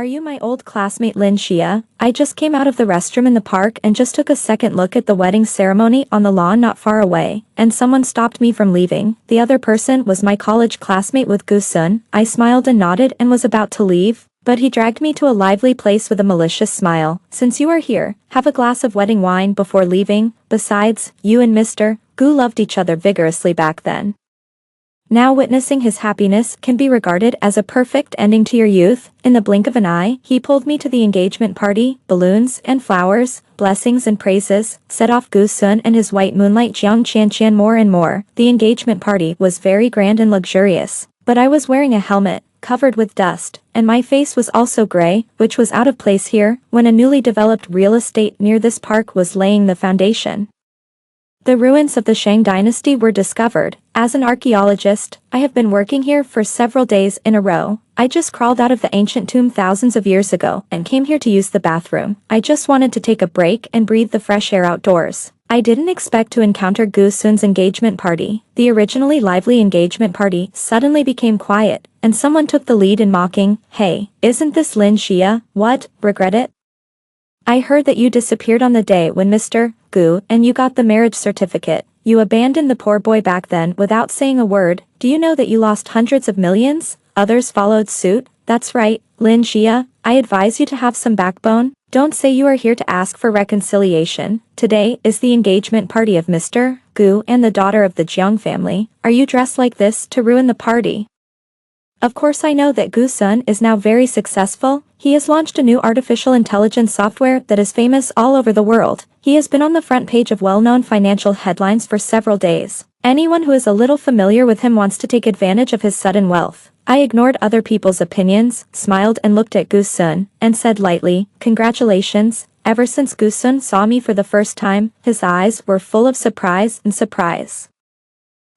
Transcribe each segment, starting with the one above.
Are you my old classmate Lin Xia? I just came out of the restroom in the park and just took a second look at the wedding ceremony on the lawn not far away, and someone stopped me from leaving. The other person was my college classmate with Gu Sun. I smiled and nodded and was about to leave, but he dragged me to a lively place with a malicious smile. Since you are here, have a glass of wedding wine before leaving. Besides, you and Mr. Gu loved each other vigorously back then. Now witnessing his happiness can be regarded as a perfect ending to your youth. In the blink of an eye, he pulled me to the engagement party. Balloons and flowers, blessings and praises, set off Gu Sun and his white moonlight Jiang Qianqian more and more. The engagement party was very grand and luxurious, but I was wearing a helmet, covered with dust, and my face was also gray, which was out of place here, when a newly developed real estate near this park was laying the foundation. The ruins of the Shang dynasty were discovered. As an archaeologist, I have been working here for several days in a row. I just crawled out of the ancient tomb thousands of years ago and came here to use the bathroom. I just wanted to take a break and breathe the fresh air outdoors. I didn't expect to encounter Gu Sun's engagement party. The originally lively engagement party suddenly became quiet, and someone took the lead in mocking, "Hey, isn't this Lin Xia? What, regret it? I heard that you disappeared on the day when Mr. Gu and you got the marriage certificate. You abandoned the poor boy back then without saying a word. Do you know that you lost hundreds of millions?" Others followed suit. "That's right, Lin Xia, I advise you to have some backbone. Don't say you are here to ask for reconciliation. Today is the engagement party of Mr. Gu and the daughter of the Jiang family. Are you dressed like this to ruin the party?" Of course I know that Gu Sun is now very successful. He has launched a new artificial intelligence software that is famous all over the world. He has been on the front page of well-known financial headlines for several days. Anyone who is a little familiar with him wants to take advantage of his sudden wealth. I ignored other people's opinions, smiled and looked at Gu Sun, and said lightly, "Congratulations." Ever since Gu Sun saw me for the first time, his eyes were full of surprise and surprise.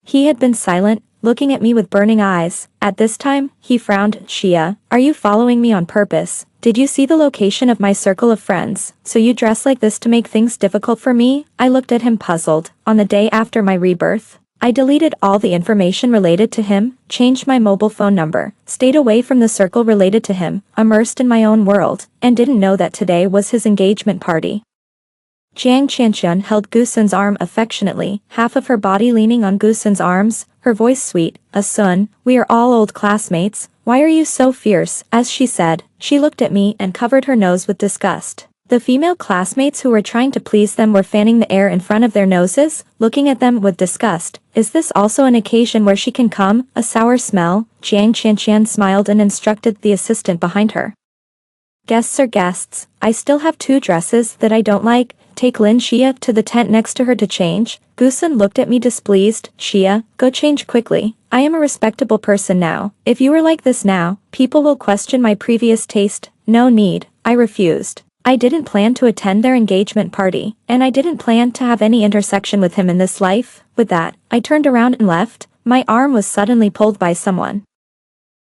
He had been silent, looking at me with burning eyes. At this time, he frowned. "Xia, are you following me on purpose? Did you see the location of my circle of friends, so you dress like this to make things difficult for me?" I looked at him puzzled. On the day after my rebirth, I deleted all the information related to him, changed my mobile phone number, stayed away from the circle related to him, immersed in my own world, and didn't know that today was his engagement party. Jiang Qianqian held Gu Sun's arm affectionately, half of her body leaning on Gu Sun's arms, her voice sweet. "Sun, we are all old classmates. Why are you so fierce?" As she said, she looked at me and covered her nose with disgust. The female classmates who were trying to please them were fanning the air in front of their noses, looking at them with disgust. "Is this also an occasion where she can come? A sour smell?" Jiang Qianqian smiled and instructed the assistant behind her. "Guests are guests. I still have 2 dresses that I don't like. Take Lin Xia to the tent next to her to change." Gu Sun looked at me displeased. "Xia, go change quickly. I am a respectable person now. If you were like this now, people will question my previous taste." "No need." I refused. I didn't plan to attend their engagement party, and I didn't plan to have any intersection with him in this life. With that, I turned around and left. My arm was suddenly pulled by someone.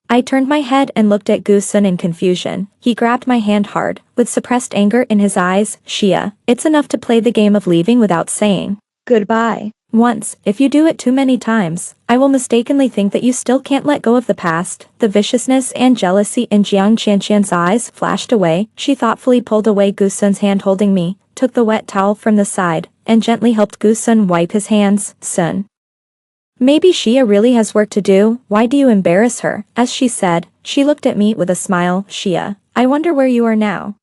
I turned my head and looked at Gu Sun in confusion. He grabbed my hand hard, with suppressed anger in his eyes. "Xia, it's enough to play the game of leaving without saying goodbye once. If you do it too many times, I will mistakenly think that you still can't let go of the past." The viciousness and jealousy in Jiang Qianqian's eyes flashed away. She thoughtfully pulled away Gu Sun's hand holding me, took the wet towel from the side, and gently helped Gu Sun wipe his hands. "Sun, maybe Xia really has work to do. Why do you embarrass her?" As she said, she looked at me with a smile. "Xia, I wonder where you are now."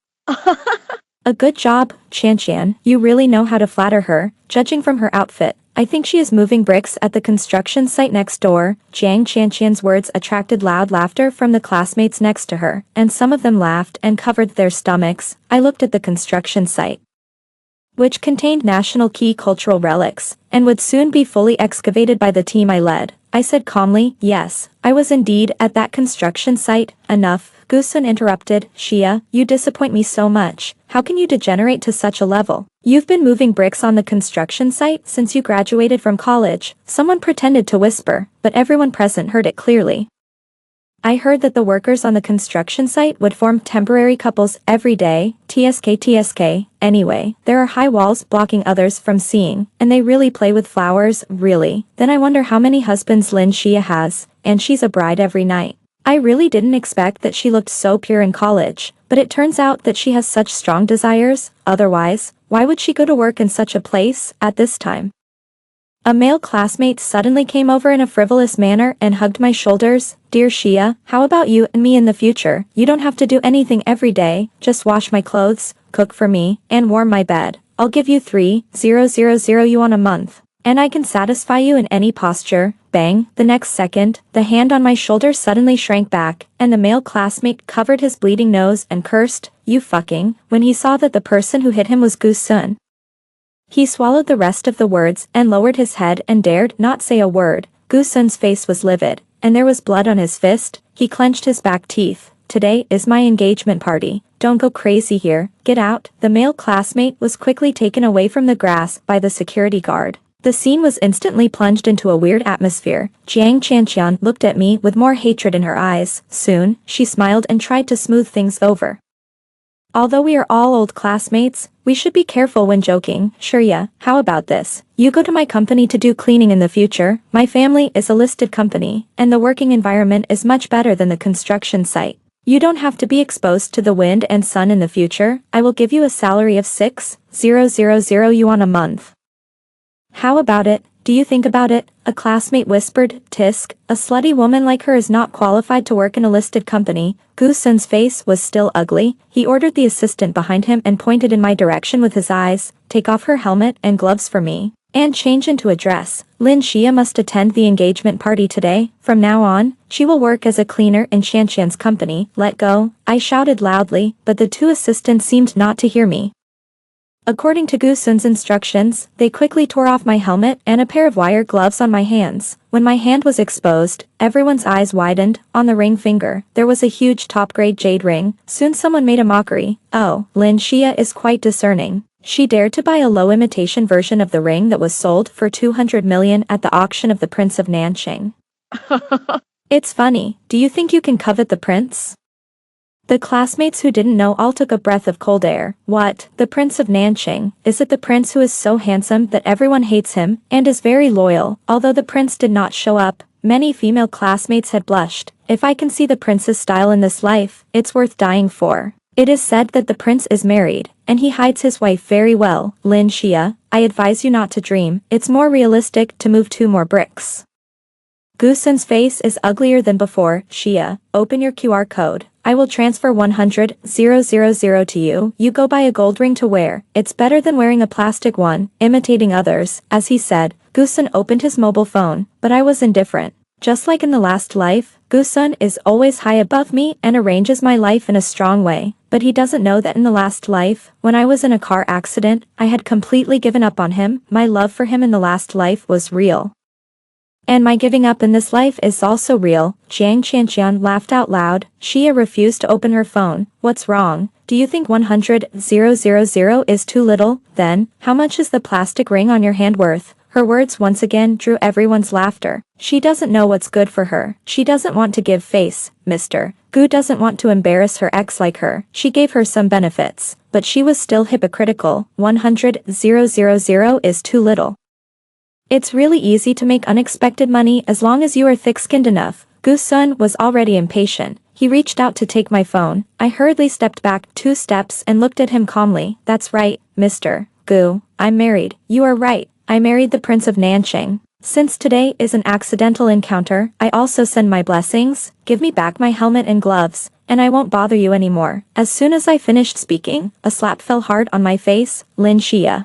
"A good job, Qianqian. You really know how to flatter her. Judging from her outfit, I think she is moving bricks at the construction site next door." Jiang Qianqian's words attracted loud laughter from the classmates next to her, and some of them laughed and covered their stomachs. I looked at the construction site, which contained national key cultural relics, and would soon be fully excavated by the team I led. I said calmly, "Yes, I was indeed at that construction site." "Enough," Gu Sun interrupted. "Xia, you disappoint me so much. How can you degenerate to such a level? You've been moving bricks on the construction site since you graduated from college." Someone pretended to whisper, but everyone present heard it clearly. I heard that the workers on the construction site would form temporary couples every day. TSK. Anyway, there are high walls blocking others from seeing, and they really play with flowers, really. Then I wonder how many husbands Lin Xia has, and she's a bride every night. I really didn't expect that she looked so pure in college, but it turns out that she has such strong desires, otherwise, why would she go to work in such a place, at this time? A male classmate suddenly came over in a frivolous manner and hugged my shoulders. Dear Shia, how about you and me in the future? You don't have to do anything every day, just wash my clothes, cook for me, and warm my bed. I'll give you 3,000 yuan a month. And I can satisfy you in any posture. Bang, the next second, the hand on my shoulder suddenly shrank back, and the male classmate covered his bleeding nose and cursed, "You fucking," when he saw that the person who hit him was Gu-sun. He swallowed the rest of the words and lowered his head and dared not say a word. Gu-sun's face was livid, and there was blood on his fist. He clenched his back teeth. Today is my engagement party. Don't go crazy here. Get out. The male classmate was quickly taken away from the grass by the security guard. The scene was instantly plunged into a weird atmosphere. Jiang Chanqian looked at me with more hatred in her eyes. Soon, she smiled and tried to smooth things over. Although we are all old classmates, we should be careful when joking. Sure, yeah, how about this? You go to my company to do cleaning in the future. My family is a listed company, and the working environment is much better than the construction site. You don't have to be exposed to the wind and sun in the future. I will give you a salary of 6,000 yuan a month. How about it? Do you think about it? A classmate whispered. Tisk, a slutty woman like her is not qualified to work in a listed company. Gu-sun's face was still ugly. He ordered the assistant behind him and pointed in my direction with his eyes. Take off her helmet and gloves for me. And change into a dress. Lin Xia must attend the engagement party today. From now on, she will work as a cleaner in Qianqian's company. Let go. I shouted loudly, but the two assistants seemed not to hear me. According to Gu-sun's instructions, they quickly tore off my helmet and a pair of wire gloves on my hands. When my hand was exposed, everyone's eyes widened. On the ring finger, there was a huge top-grade jade ring. Soon someone made a mockery. Oh, Lin Xia is quite discerning. She dared to buy a low imitation version of the ring that was sold for 200 million at the auction of the Prince of Nanchang. It's funny, do you think you can covet the prince? The classmates who didn't know all took a breath of cold air. What? The Prince of Nanchang? Is it the prince who is so handsome that everyone hates him, and is very loyal? Although the prince did not show up, many female classmates had blushed. If I can see the prince's style in this life, it's worth dying for. It is said that the prince is married, and he hides his wife very well. Lin Xia, I advise you not to dream. It's more realistic to move 2 more bricks. Gu-sun's face is uglier than before. Xia, open your QR code. I will transfer 100,000 to you. You go buy a gold ring to wear. It's better than wearing a plastic one, imitating others. As he said, Gu-sun opened his mobile phone, but I was indifferent. Just like in the last life, Gu-sun is always high above me and arranges my life in a strong way. But he doesn't know that in the last life, when I was in a car accident, I had completely given up on him. My love for him in the last life was real. And my giving up in this life is also real. Jiang Chanqian laughed out loud. Xia refused to open her phone. What's wrong? Do you think 100,000 is too little? Then, how much is the plastic ring on your hand worth? Her words once again drew everyone's laughter. She doesn't know what's good for her. She doesn't want to give face, Mr. Gu doesn't want to embarrass her ex like her. She gave her some benefits, but she was still hypocritical. 100,000 is too little. It's really easy to make unexpected money as long as you are thick-skinned enough. Gu-sun was already impatient. He reached out to take my phone. I hurriedly stepped back 2 steps and looked at him calmly. That's right, Mr. Gu. I'm married. You are right. I married the Prince of Nanchang. Since today is an accidental encounter, I also send my blessings. Give me back my helmet and gloves, and I won't bother you anymore. As soon as I finished speaking, a slap fell hard on my face. Lin Xia,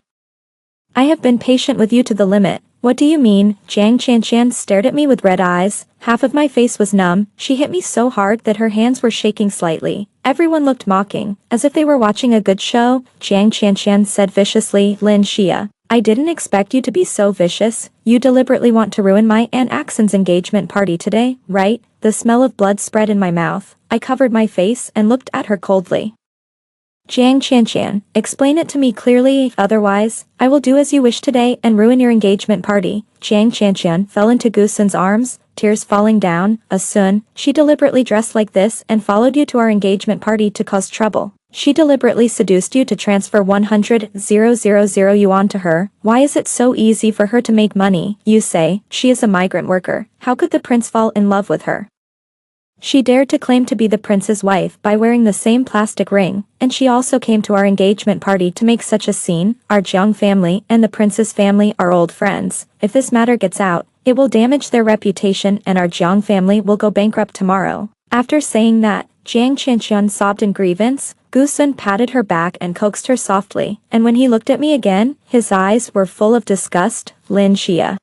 I have been patient with you to the limit. What do you mean? Jiang Chanqian stared at me with red eyes. Half of my face was numb. She hit me so hard that her hands were shaking slightly. Everyone looked mocking, as if they were watching a good show. Jiang Chanqian said viciously. Lin Xia, I didn't expect you to be so vicious. You deliberately want to ruin my Aunt Axon's engagement party today, right? The smell of blood spread in my mouth. I covered my face and looked at her coldly. Jiang Chanqian, explain it to me clearly, otherwise, I will do as you wish today and ruin your engagement party. Jiang Chanqian fell into Gu-sun's arms, tears falling down. Sun, she deliberately dressed like this and followed you to our engagement party to cause trouble. She deliberately seduced you to transfer 100,000 yuan to her. Why is it so easy for her to make money? You say, she is a migrant worker. How could the prince fall in love with her? She dared to claim to be the prince's wife by wearing the same plastic ring, and she also came to our engagement party to make such a scene. Our Jiang family and the prince's family are old friends. If this matter gets out, it will damage their reputation and our Jiang family will go bankrupt tomorrow. After saying that, Jiang Qianqian sobbed in grievance. Gu Sun patted her back and coaxed her softly, and when he looked at me again, his eyes were full of disgust. Lin Xia,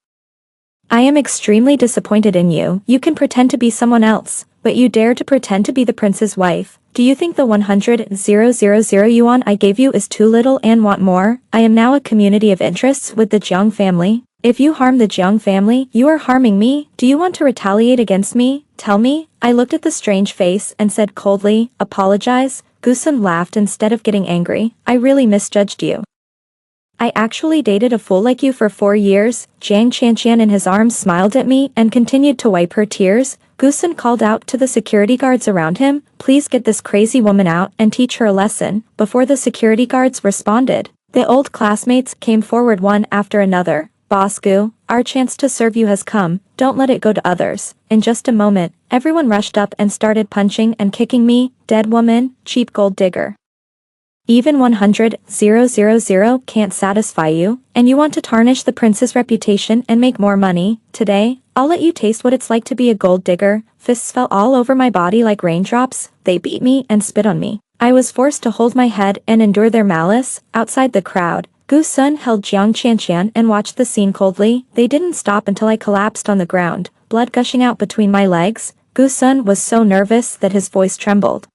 I am extremely disappointed in you. You can pretend to be someone else, but you dare to pretend to be the prince's wife. Do you think the 100,000 yuan I gave you is too little and want more? I am now a community of interests with the Jiang family. If you harm the Jiang family, you are harming me. Do you want to retaliate against me? Tell me. I looked at the strange face and said coldly, apologize. Gu Sun laughed instead of getting angry. I really misjudged you. I actually dated a fool like you for 4 years. Jiang Qianqian in his arms smiled at me and continued to wipe her tears. Gu Sun called out to the security guards around him, please get this crazy woman out and teach her a lesson. Before the security guards responded, the old classmates came forward one after another. Boss Gu, our chance to serve you has come, don't let it go to others. In just a moment, everyone rushed up and started punching and kicking me. Dead woman, cheap gold digger. Even 100,000 can't satisfy you, and you want to tarnish the prince's reputation and make more money. Today, I'll let you taste what it's like to be a gold digger. Fists fell all over my body like raindrops. They beat me and spit on me. I was forced to hold my head and endure their malice. Outside the crowd, Gu Sun held Jiang Qianqian and watched the scene coldly. They didn't stop until I collapsed on the ground, blood gushing out between my legs. Gu Sun was so nervous that his voice trembled.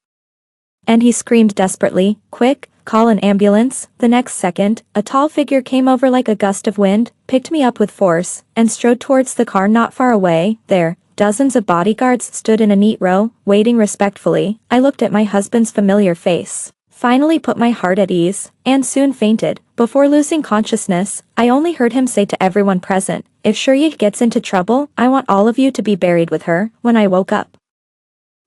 And he screamed desperately, quick, call an ambulance. The next second, a tall figure came over like a gust of wind, picked me up with force, and strode towards the car not far away. There, dozens of bodyguards stood in a neat row, waiting respectfully. I looked at my husband's familiar face, finally put my heart at ease, and soon fainted. Before losing consciousness, I only heard him say to everyone present, if Shurye gets into trouble, I want all of you to be buried with her. When I woke up,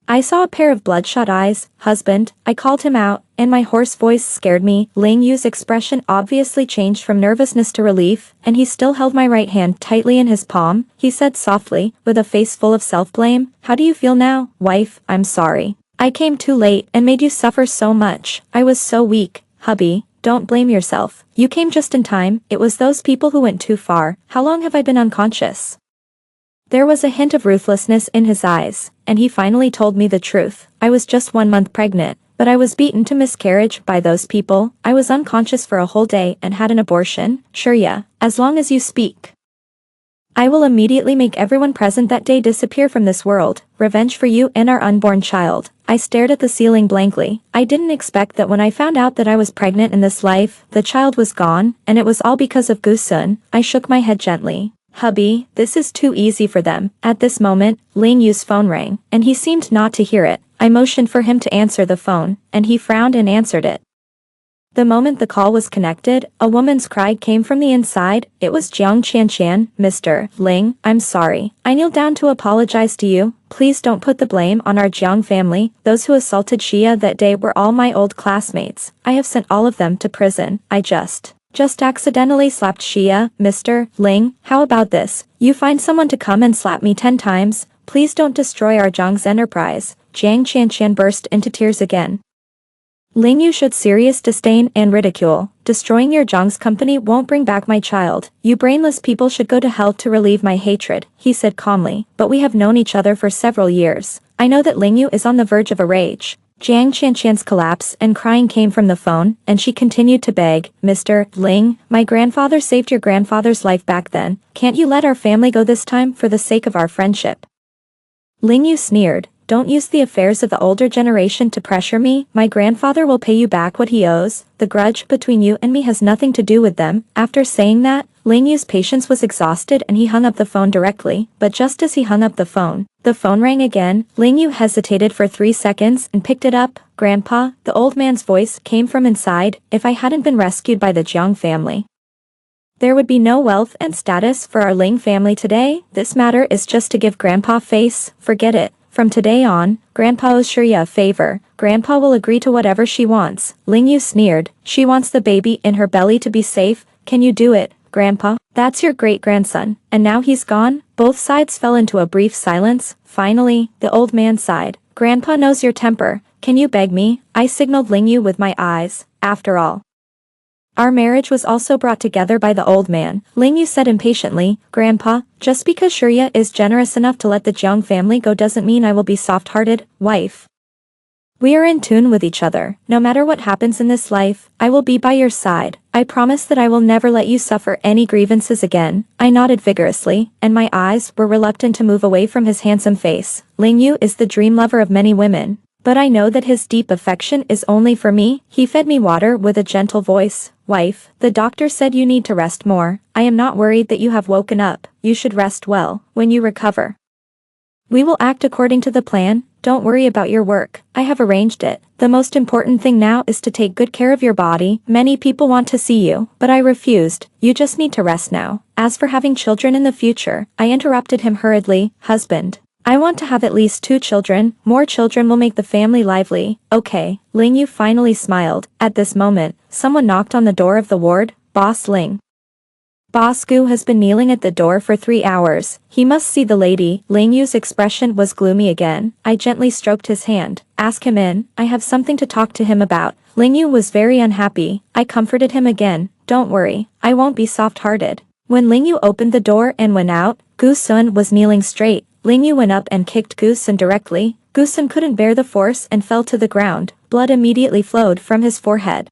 I saw a pair of bloodshot eyes. Husband, I called him out, and my hoarse voice scared me. Ling Yu's expression obviously changed from nervousness to relief, and he still held my right hand tightly in his palm. He said softly, with a face full of self-blame, how do you feel now? Wife, I'm sorry. I came too late and made you suffer so much. I was so weak. Hubby, don't blame yourself. You came just in time. It was those people who went too far. How long have I been unconscious? There was a hint of ruthlessness in his eyes, and he finally told me the truth. I was just 1 month pregnant, but I was beaten to miscarriage by those people. I was unconscious for a whole day and had an abortion. Shurye, as long as you speak, I will immediately make everyone present that day disappear from this world. Revenge for you and our unborn child. I stared at the ceiling blankly. I didn't expect that when I found out that I was pregnant in this life, the child was gone, and it was all because of Gu Sun. I shook my head gently. Hubby, this is too easy for them. At this moment, Ling Yu's phone rang, and he seemed not to hear it. I motioned for him to answer the phone, and he frowned and answered it. The moment the call was connected, a woman's cry came from the inside. It was Jiang Qianqian. Mr. Ling, I'm sorry. I kneel down to apologize to you. Please don't put the blame on our Jiang family. Those who assaulted Xia that day were all my old classmates. I have sent all of them to prison. I just accidentally slapped Xia. Mr. Ling, how about this? You find someone to come and slap me 10 times. Please don't destroy our Jiang's enterprise. Jiang Qianqian burst into tears again. Ling Yu showed serious disdain and ridicule. Destroying your Jiang's company won't bring back my child. You brainless people should go to hell to relieve my hatred, he said calmly. But we have known each other for several years. I know that Ling Yu is on the verge of a rage. Jiang Qianqian's collapse and crying came from the phone, and she continued to beg, Mr. Ling, my grandfather saved your grandfather's life back then. Can't you let our family go this time for the sake of our friendship? Ling Yu sneered. Don't use the affairs of the older generation to pressure me. My grandfather will pay you back what he owes. The grudge between you and me has nothing to do with them. After saying that, Ling Yu's patience was exhausted and he hung up the phone directly. But just as he hung up the phone rang again. Ling Yu hesitated for 3 seconds and picked it up. Grandpa, the old man's voice came from inside. If I hadn't been rescued by the Jiang family, there would be no wealth and status for our Ling family today. This matter is just to give Grandpa face. Forget it. From today on, Grandpa owes Shurye a favor. Grandpa will agree to whatever she wants. Ling Yu sneered. She wants the baby in her belly to be safe. Can you do it? Grandpa, that's your great-grandson, and now he's gone?" Both sides fell into a brief silence. Finally, the old man sighed. "Grandpa knows your temper. Can you beg me?" I signaled Lingyu with my eyes. After all, our marriage was also brought together by the old man. Lingyu said impatiently, "Grandpa, just because Shurya is generous enough to let the Jiang family go doesn't mean I will be soft-hearted, wife. We are in tune with each other. No matter what happens in this life, I will be by your side. I promise that I will never let you suffer any grievances again." I nodded vigorously, and my eyes were reluctant to move away from his handsome face. Lingyu is the dream lover of many women, but I know that his deep affection is only for me. He fed me water with a gentle voice. "Wife, the doctor said you need to rest more. I am not worried that you have woken up. You should rest well. When you recover, we will act according to the plan. Don't worry about your work. I have arranged it. The most important thing now is to take good care of your body. Many people want to see you, but I refused. You just need to rest now. As for having children in the future," I interrupted him hurriedly. "Husband, I want to have at least 2 children. More children will make the family lively." "Okay." Lingyu finally smiled. At this moment, someone knocked on the door of the ward. "Boss Ling. Boss Gu has been kneeling at the door for 3 hours. He must see the lady." Lingyu's expression was gloomy again. I gently stroked his hand. "Ask him in. I have something to talk to him about." Lingyu was very unhappy. I comforted him again. "Don't worry. I won't be soft-hearted." When Lingyu opened the door and went out, Gu Sun was kneeling straight. Lingyu went up and kicked Gu Sun directly. Gu Sun couldn't bear the force and fell to the ground. Blood immediately flowed from his forehead.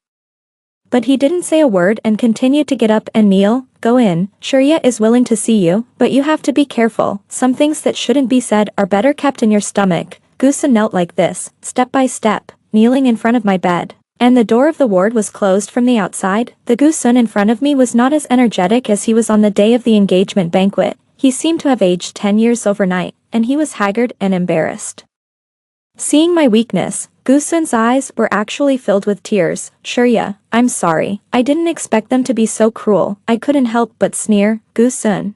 But he didn't say a word and continued to get up and kneel. "Go in. Shurya is willing to see you, but you have to be careful. Some things that shouldn't be said are better kept in your stomach." Gu Sun knelt like this, step by step, kneeling in front of my bed. And the door of the ward was closed from the outside. The Gu Sun in front of me was not as energetic as he was on the day of the engagement banquet. He seemed to have aged 10 years overnight, and he was haggard and embarrassed. Seeing my weakness, Gu Sun's eyes were actually filled with tears. "Shurya, I'm sorry. I didn't expect them to be so cruel." I couldn't help but sneer. "Gu Sun.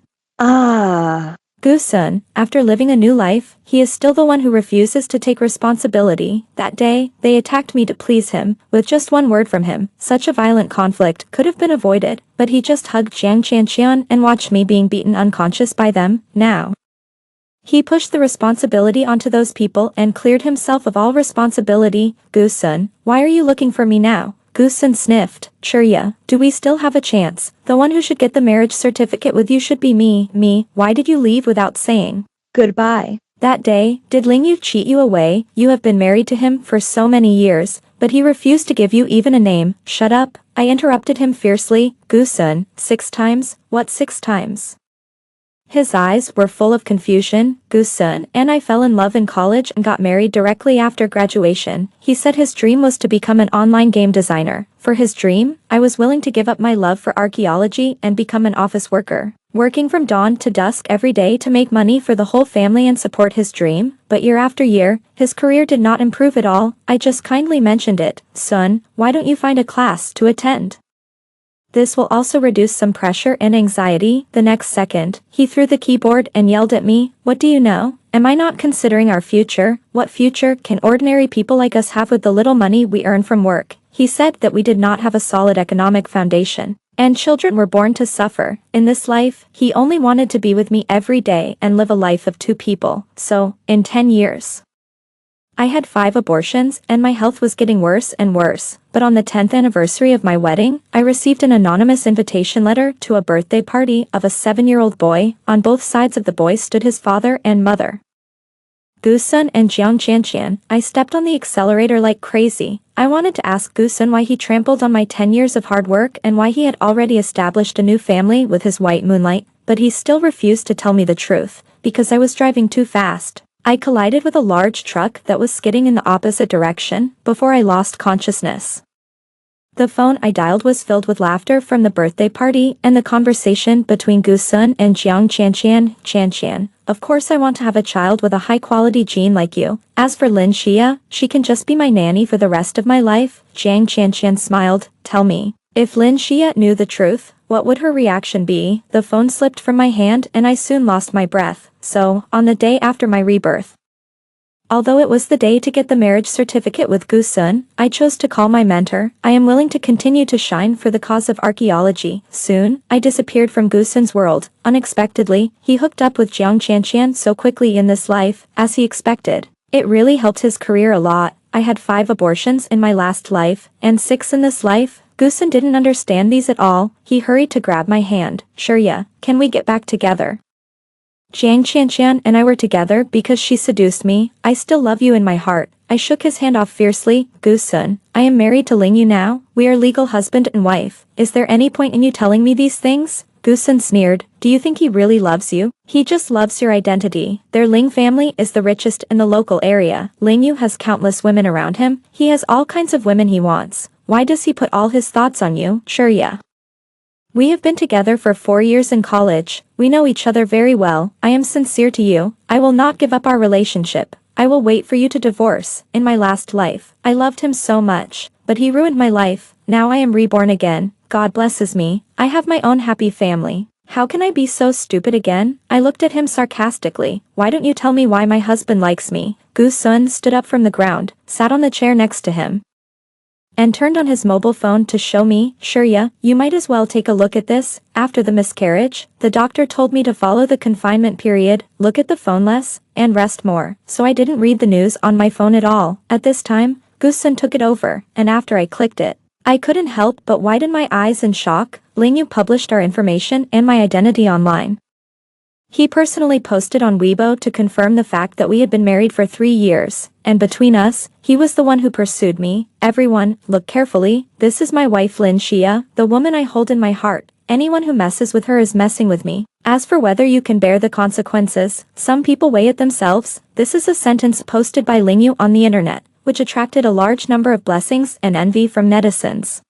Gu Sun, after living a new life, he is still the one who refuses to take responsibility. That day, they attacked me to please him. With just one word from him, such a violent conflict could have been avoided, but he just hugged Jiang Qianqian and watched me being beaten unconscious by them. Now he pushed the responsibility onto those people and cleared himself of all responsibility." "Gu Sun, why are you looking for me now?" Gu Sun sniffed. "Shurya, do we still have a chance? The one who should get the marriage certificate with you should be me." "Me? Why did you leave without saying goodbye?" "That day, did Lingyu cheat you away? You have been married to him for so many years, but he refused to give you even a name." "Shut up." I interrupted him fiercely. "Gu Sun, 6 times? What 6 times?" His eyes were full of confusion. "Gu Sun and I fell in love in college and got married directly after graduation. He said his dream was to become an online game designer. For his dream, I was willing to give up my love for archaeology and become an office worker, working from dawn to dusk every day to make money for the whole family and support his dream. But year after year, his career did not improve at all. I just kindly mentioned it. 'Son, why don't you find a class to attend? This will also reduce some pressure and anxiety.' The next second, he threw the keyboard and yelled at me. What do you know? Am I not considering our future? What future can ordinary people like us have with the little money we earn from work? He said that we did not have a solid economic foundation, and children were born to suffer. In this life, he only wanted to be with me every day and live a life of 2 people. So, in 10 years, I had 5 abortions and my health was getting worse and worse. But on the 10th anniversary of my wedding, I received an anonymous invitation letter to a birthday party of a 7-year-old boy. On both sides of the boy stood his father and mother, Gu Sun and Jiang Qianqian. I stepped on the accelerator like crazy. I wanted to ask Gu Sun why he trampled on my 10 years of hard work and why he had already established a new family with his white moonlight, but he still refused to tell me the truth, because I was driving too fast. I collided with a large truck that was skidding in the opposite direction before I lost consciousness. The phone I dialed was filled with laughter from the birthday party and the conversation between Gu Sun and Jiang Qianqian. "Qianqian, of course I want to have a child with a high-quality gene like you. As for Lin Xia, she can just be my nanny for the rest of my life." Jiang Qianqian smiled. "Tell me, if Lin Xia knew the truth, what would her reaction be?" The phone slipped from my hand and I soon lost my breath. So, on the day after my rebirth, Although it was the day to get the marriage certificate with Gu-sun, I chose to call my mentor. I am willing to continue to shine for the cause of archaeology. Soon, I disappeared from Gu-sun's world. Unexpectedly, he hooked up with Jiang Qianqian so quickly in this life, as he expected. It really helped his career a lot. I had 5 abortions in my last life, and 6 in this life. Gu-sun didn't understand these at all. He hurried to grab my hand. Sure, yeah, can we get back together? Jiang Qianqian and I were together because she seduced me. I still love you in my heart. I shook his hand off fiercely. Gu-sun, I am married to Ling Yu now. We are legal husband and wife. Is there any point in you telling me these things? Gu-sun sneered. Do you think he really loves you? He just loves your identity. Their Ling family is the richest in the local area. Ling Yu has countless women around him. He has all kinds of women he wants. Why does he put all his thoughts on you? Sure, yeah. We have been together for 4 years in college. We know each other very well. I am sincere to you. I will not give up our relationship. I will wait for you to divorce. In my last life, I loved him so much, but he ruined my life. Now I am reborn again. God blesses me. I have my own happy family. How can I be so stupid again? I looked at him sarcastically. Why don't you tell me why my husband likes me? Gu-sun stood up from the ground, sat on the chair next to him, and turned on his mobile phone to show me. Sure, yeah, you might as well take a look at this. After the miscarriage, the doctor told me to follow the confinement period, look at the phone less, and rest more. So I didn't read the news on my phone at all. At this time, Gu-sun took it over, and after I clicked it, I couldn't help but widen my eyes in shock. Ling Yu published our information and my identity online. He personally posted on Weibo to confirm the fact that we had been married for 3 years, and between us, he was the one who pursued me. Everyone, look carefully. This is my wife Lin Xia, the woman I hold in my heart. Anyone who messes with her is messing with me. As for whether you can bear the consequences, some people weigh it themselves. This is a sentence posted by Ling Yu on the internet, which attracted a large number of blessings and envy from netizens.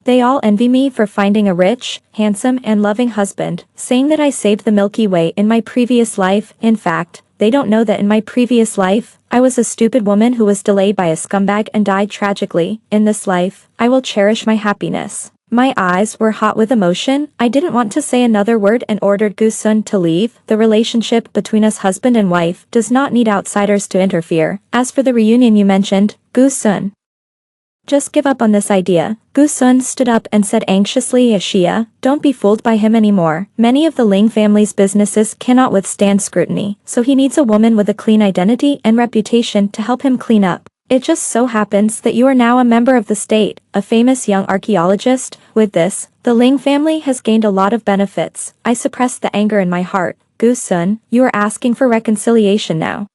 They all envy me for finding a rich, handsome and loving husband, saying that I saved the Milky Way in my previous life. In fact, they don't know that in my previous life, I was a stupid woman who was delayed by a scumbag and died tragically. In this life, I will cherish my happiness. My eyes were hot with emotion. I didn't want to say another word and ordered Gu-sun to leave. The relationship between us husband and wife does not need outsiders to interfere. As for the reunion you mentioned, Gu-sun, just give up on this idea. Gu-sun stood up and said anxiously, Xia, don't be fooled by him anymore. Many of the Ling family's businesses cannot withstand scrutiny, so he needs a woman with a clean identity and reputation to help him clean up. It just so happens that you are now a member of the state, a famous young archaeologist. With this, the Ling family has gained a lot of benefits. I suppressed the anger in my heart. Gu-sun, you are asking for reconciliation now.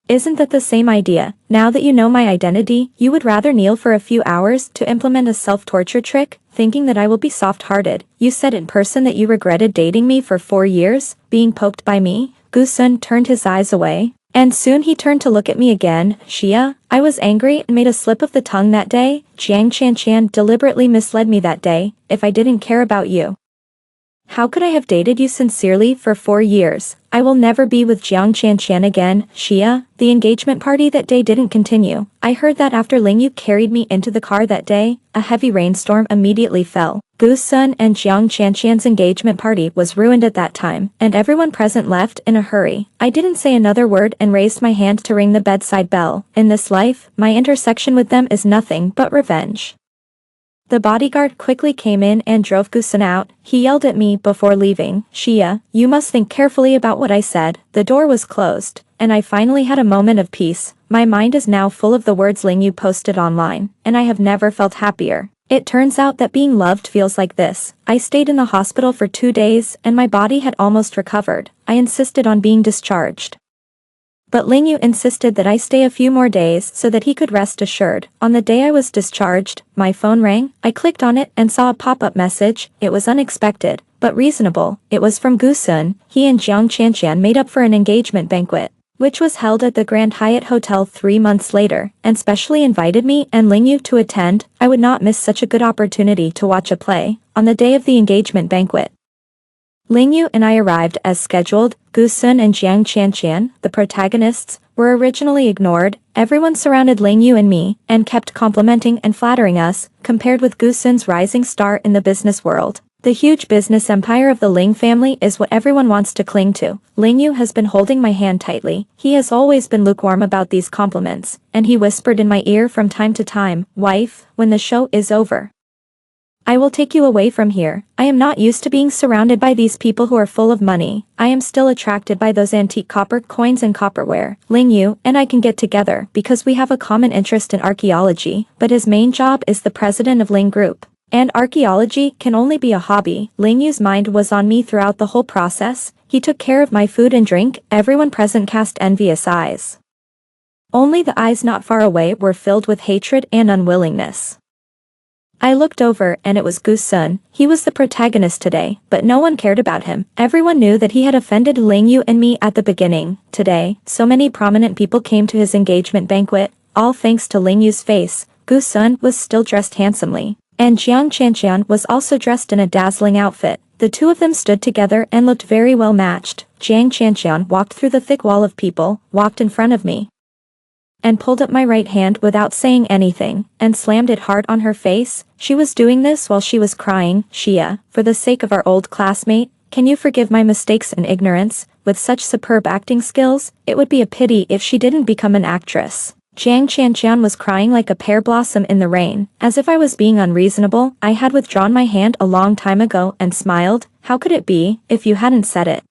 Isn't that the same idea? Now that you know my identity, you would rather kneel for a few hours to implement a self-torture trick, thinking that I will be soft-hearted. You said in person that you regretted dating me for 4 years, being poked by me. Gu-sun turned his eyes away, and soon he turned to look at me again. Xia, I was angry and made a slip of the tongue that day. Jiang Qianqian deliberately misled me that day. If I didn't care about you, how could I have dated you sincerely for 4 years? I will never be with Jiang Qianqian again. Xia, the engagement party that day didn't continue. I heard that after Ling Yu carried me into the car that day, a heavy rainstorm immediately fell. Gu-sun and Jiang Qianqian's engagement party was ruined at that time, and everyone present left in a hurry. I didn't say another word and raised my hand to ring the bedside bell. In this life, my intersection with them is nothing but revenge. The bodyguard quickly came in and drove Gu-sun out. He yelled at me before leaving. Xia, you must think carefully about what I said. The door was closed, and I finally had a moment of peace. My mind is now full of the words Ling Yu posted online, and I have never felt happier. It turns out that being loved feels like this. I stayed in the hospital for 2 days, and my body had almost recovered. I insisted on being discharged, but Ling Yu insisted that I stay a few more days so that he could rest assured. On the day I was discharged, my phone rang. I clicked on it and saw a pop-up message. It was unexpected, but reasonable. It was from Gu-sun. He and Jiang Qianqian made up for an engagement banquet, which was held at the Grand Hyatt Hotel 3 months later, and specially invited me and Ling Yu to attend. I would not miss such a good opportunity to watch a play. On the day of the engagement banquet, Ling Yu and I arrived as scheduled. Gu-sun and Jiang Qianqian, the protagonists, were originally ignored. Everyone surrounded Ling Yu and me, and kept complimenting and flattering us, compared with Gu-sun's rising star in the business world. The huge business empire of the Ling family is what everyone wants to cling to. Ling Yu has been holding my hand tightly. He has always been lukewarm about these compliments, and he whispered in my ear from time to time, "Wife, when the show is over, I will take you away from here. I am not used to being surrounded by these people who are full of money. I am still attracted by those antique copper coins and copperware. Ling Yu and I can get together because we have a common interest in archaeology, but his main job is the president of Ling Group. And archaeology can only be a hobby." Ling Yu's mind was on me throughout the whole process. He took care of my food and drink. Everyone present cast envious eyes. Only the eyes not far away were filled with hatred and unwillingness. I looked over and it was Goose Sun. He was the protagonist today, but no one cared about him. Everyone knew that he had offended Ling Yu and me at the beginning. Today, so many prominent people came to his engagement banquet, all thanks to Ling Yu's face. Goose Sun was still dressed handsomely, and Jiang Qianqian was also dressed in a dazzling outfit. The two of them stood together and looked very well matched. Jiang Qianqian walked through the thick wall of people, walked in front of me, and pulled up my right hand without saying anything, and slammed it hard on her face. She was doing this while she was crying. "Xia, for the sake of our old classmate, can you forgive my mistakes and ignorance? With such superb acting skills, it would be a pity if she didn't become an actress." Jiang Qianqian was crying like a pear blossom in the rain. As if I was being unreasonable, I had withdrawn my hand a long time ago and smiled. "How could it be, if you hadn't said it?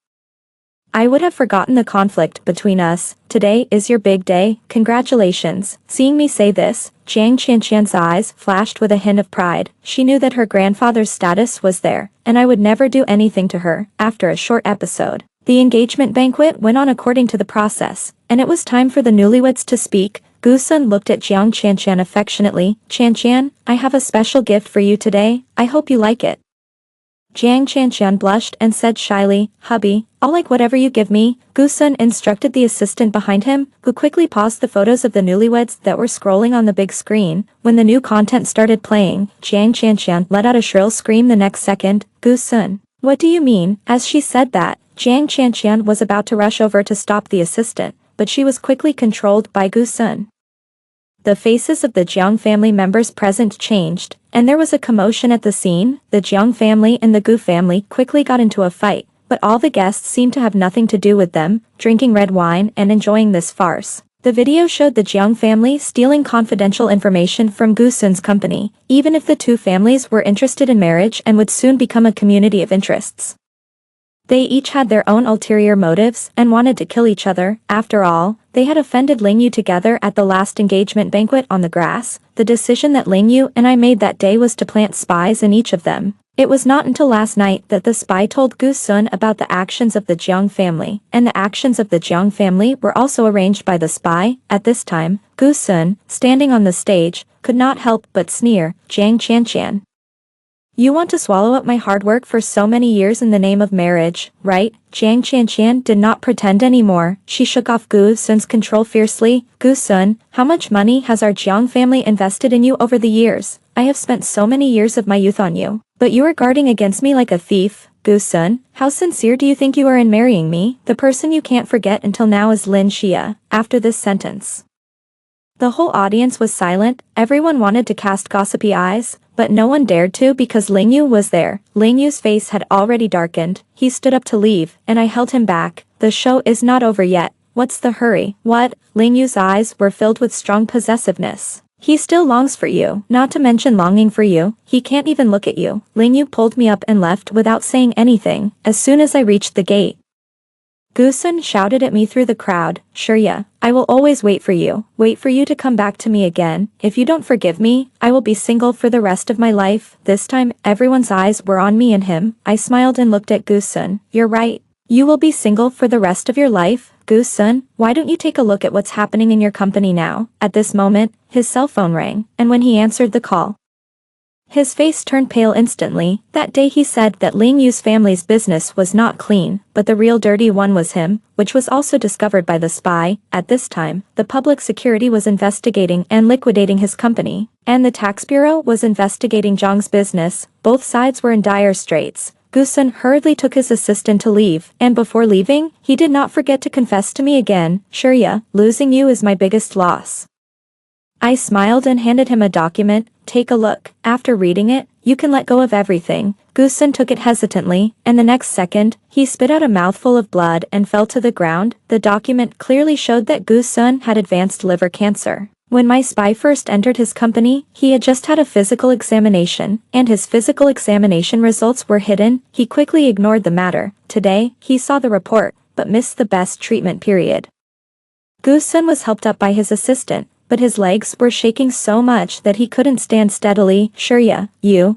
I would have forgotten the conflict between us. Today is your big day. Congratulations." Seeing me say this, Jiang Qianqian's eyes flashed with a hint of pride. She knew that her grandfather's status was there, and I would never do anything to her. After a short episode, the engagement banquet went on according to the process, and it was time for the newlyweds to speak. Goose Sun looked at Jiang Qianqian affectionately. "Qianqian, I have a special gift for you today. I hope you like it." Jiang Qianqian blushed and said shyly, "Hubby, I'll like whatever you give me." Goose Sun instructed the assistant behind him, who quickly paused the photos of the newlyweds that were scrolling on the big screen. When the new content started playing, Jiang Qianqian let out a shrill scream the next second. "Goose Sun, what do you mean?" As she said that, Jiang Qianqian was about to rush over to stop the assistant, but she was quickly controlled by Goose Sun. The faces of the Jiang family members present changed, and there was a commotion at the scene. The Jiang family and the Gu family quickly got into a fight, but all the guests seemed to have nothing to do with them, drinking red wine and enjoying this farce. The video showed the Jiang family stealing confidential information from Gu Sun's company, even if the two families were interested in marriage and would soon become a community of interests. They each had their own ulterior motives and wanted to kill each other. After all, they had offended Ling Yu together at the last engagement banquet on the grass. The decision that Ling Yu and I made that day was to plant spies in each of them. It was not until last night that the spy told Gu Sun about the actions of the Jiang family, and the actions of the Jiang family were also arranged by the spy. At this time, Gu Sun, standing on the stage, could not help but sneer. "Jiang Qianqian, you want to swallow up my hard work for so many years in the name of marriage, right?" Jiang Qianqian did not pretend anymore. She shook off Gu Sun's control fiercely. "Gu Sun, how much money has our Jiang family invested in you over the years? I have spent so many years of my youth on you, but you are guarding against me like a thief. Gu Sun, how sincere do you think you are in marrying me? The person you can't forget until now is Lin Xia." After this sentence, the whole audience was silent. Everyone wanted to cast gossipy eyes, but no one dared to because Ling Yu was there. Ling Yu's face had already darkened. He stood up to leave, and I held him back. "The show is not over yet. What's the hurry?" "What?" Ling Yu's eyes were filled with strong possessiveness. "He still longs for you, not to mention longing for you. He can't even look at you." Ling Yu pulled me up and left without saying anything. As soon as I reached the gate, Gu Sun shouted at me through the crowd, "Shirya, I will always wait for you to come back to me again. If you don't forgive me, I will be single for the rest of my life." This time, everyone's eyes were on me and him. I smiled and looked at Gu Sun. "You're right. You will be single for the rest of your life." "Gu Sun, why don't you take a look at what's happening in your company now?" At this moment, his cell phone rang, and when he answered the call, his face turned pale instantly. That day he said that Ling Yu's family's business was not clean, but the real dirty one was him, which was also discovered by the spy. At this time, the public security was investigating and liquidating his company, and the tax bureau was investigating Zhang's business. Both sides were in dire straits. Gu Sun hurriedly took his assistant to leave, and before leaving, he did not forget to confess to me again. "Shirya, losing you is my biggest loss." I smiled and handed him a document. "Take a look." After reading it, you can let go of everything. Gu-sun took it hesitantly, and the next second, he spit out a mouthful of blood and fell to the ground. The document clearly showed that Gu-sun had advanced liver cancer. When my spy first entered his company, he had just had a physical examination, and his physical examination results were hidden. He quickly ignored the matter. Today, he saw the report, but missed the best treatment period. Gu-sun was helped up by his assistant, but his legs were shaking so much that he couldn't stand steadily. Shurya,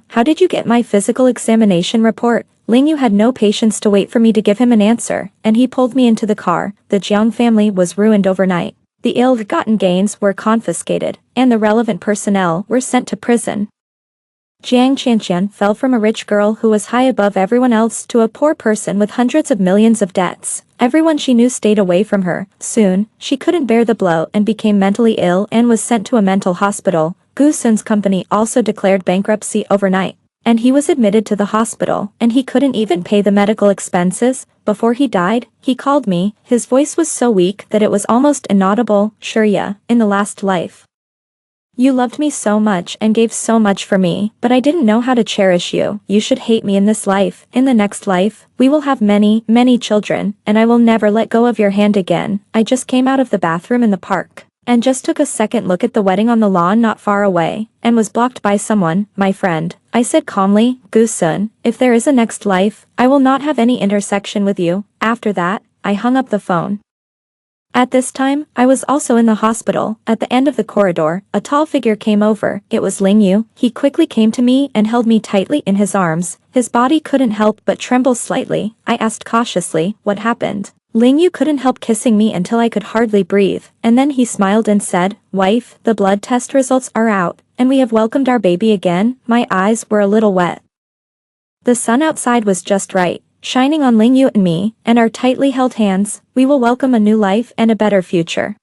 how did you get my physical examination report? Ling Yu had no patience to wait for me to give him an answer, and he pulled me into the car. The Jiang family was ruined overnight. The ill-gotten gains were confiscated, and the relevant personnel were sent to prison. Jiang Qianqian fell from a rich girl who was high above everyone else to a poor person with hundreds of millions of debts. Everyone she knew stayed away from her. Soon, she couldn't bear the blow and became mentally ill and was sent to a mental hospital. Gu-sun's company also declared bankruptcy overnight, and he was admitted to the hospital, and he couldn't even pay the medical expenses. Before he died, he called me. His voice was so weak that it was almost inaudible. Shurya, in the last life, you loved me so much and gave so much for me, but I didn't know how to cherish you. You should hate me in this life. In the next life, we will have many, many children, and I will never let go of your hand again. I just came out of the bathroom in the park, and just took a second look at the wedding on the lawn not far away, and was blocked by someone, my friend. I said calmly, Gu-sun, if there is a next life, I will not have any intersection with you. After that, I hung up the phone. At this time, I was also in the hospital. At the end of the corridor, a tall figure came over. It was Ling Yu. He quickly came to me and held me tightly in his arms. His body couldn't help but tremble slightly. I asked cautiously, what happened? Ling Yu couldn't help kissing me until I could hardly breathe, and then he smiled and said, wife, the blood test results are out, and we have welcomed our baby again. My eyes were a little wet. The sun outside was just right, shining on Ling Yu and me, and our tightly held hands. We will welcome a new life and a better future.